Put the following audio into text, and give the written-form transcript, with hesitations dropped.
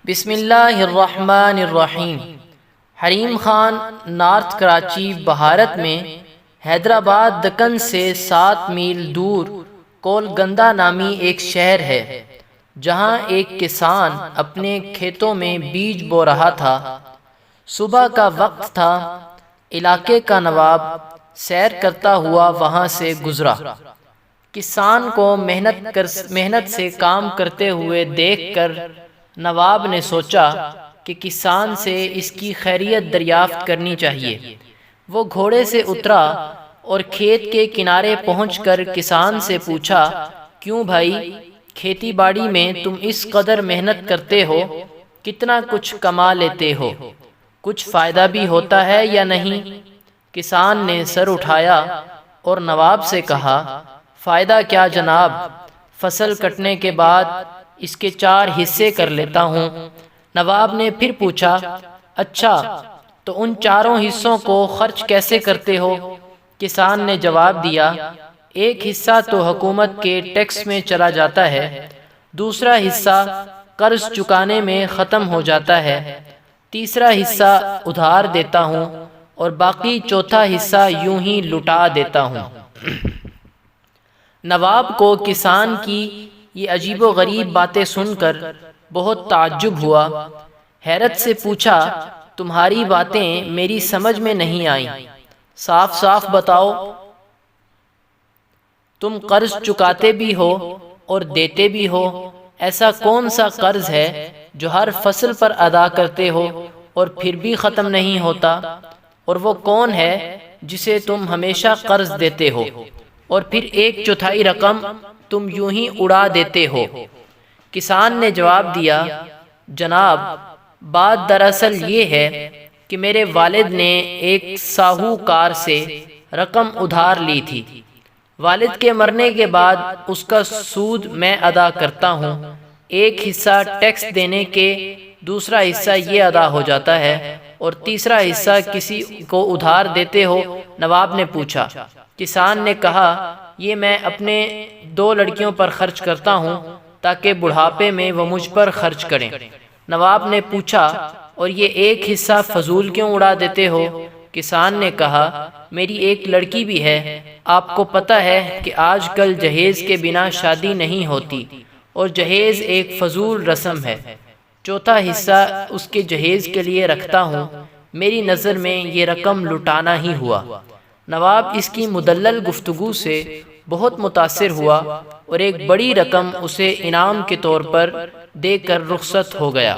بسم اللہ الرحمن الرحیم۔ حریم خان نارتھ کراچی بھارت میں حیدرآباد دکن سے 7 میل دور کولگندہ نامی ایک شہر ہے، جہاں ایک کسان اپنے کھیتوں میں بیج بو رہا تھا۔ صبح کا وقت تھا۔ علاقے کا نواب سیر کرتا ہوا وہاں سے گزرا۔ کسان کو محنت سے کام کرتے ہوئے دیکھ کر نواب نے سوچا کہ کسان سے اس کی خیریت دریافت کرنی چاہیے۔ وہ گھوڑے سے اترا اور کھیت کے کنارے پہنچ کر کسان سے پوچھا، کیوں بھائی، کھیتی باڑی میں تم اس قدر محنت کرتے ہو، کتنا کچھ کما لیتے ہو، کچھ فائدہ بھی ہوتا ہے یا نہیں؟ کسان نے سر اٹھایا اور نواب سے کہا، فائدہ کیا جناب، فصل کٹنے کے بعد اس کے 4 حصے کر لیتا ہوں۔ نواب نے پھر پوچھا، اچھا تو ان 4 حصوں کو خرچ کیسے کرتے ہو؟ کسان نے جواب دیا، ایک حصہ تو حکومت کے ٹیکس میں چلا جاتا ہے، دوسرا حصہ قرض چکانے میں ختم ہو جاتا ہے، تیسرا حصہ ادھار دیتا ہوں اور باقی چوتھا حصہ یوں ہی لٹا دیتا ہوں۔ نواب کو کسان کی یہ عجیب و غریب باتیں سن کر بہت تعجب ہوا۔ حیرت سے پوچھا، تمہاری باتیں میری سمجھ میں نہیں آئیں، صاف صاف بتاؤ، تم قرض چکاتے بھی ہو اور دیتے بھی ہو، ایسا کون سا قرض ہے جو ہر فصل پر ادا کرتے ہو اور پھر بھی ختم نہیں ہوتا؟ اور وہ کون ہے جسے تم ہمیشہ قرض دیتے ہو اور پھر 1/4 رقم تم یوں ہی اڑا دیتے ہو؟ کسان نے جواب دیا، جناب بات دراصل یہ ہے کہ میرے والد نے ایک ساہوکار سے رقم ادھار لی تھی۔ والد کے مرنے کے بعد اس کا سود میں ادا کرتا ہوں، ایک حصہ ٹیکس دینے کے، دوسرا حصہ یہ ادا ہو جاتا ہے اور تیسرا حصہ کسی کو ادھار دیتے ہو؟ نواب نے پوچھا۔ کسان نے کہا، یہ میں اپنے 2 لڑکیوں پر خرچ کرتا ہوں تاکہ بڑھاپے میں وہ مجھ پر خرچ کریں۔ نواب نے پوچھا، اور یہ ایک حصہ فضول کیوں اڑا دیتے ہو؟ کسان نے کہا، میری ایک لڑکی بھی ہے، آپ کو پتہ ہے کہ آج کل جہیز کے بنا شادی نہیں ہوتی اور جہیز ایک فضول رسم ہے، چوتھا حصہ اس کے جہیز کے لیے رکھتا ہوں، میری نظر میں یہ رقم لٹانا ہی ہوا۔ نواب اس کی مدلل گفتگو سے بہت متاثر ہوا اور ایک بڑی رقم اسے انعام کے طور پر دے کر رخصت ہو گیا۔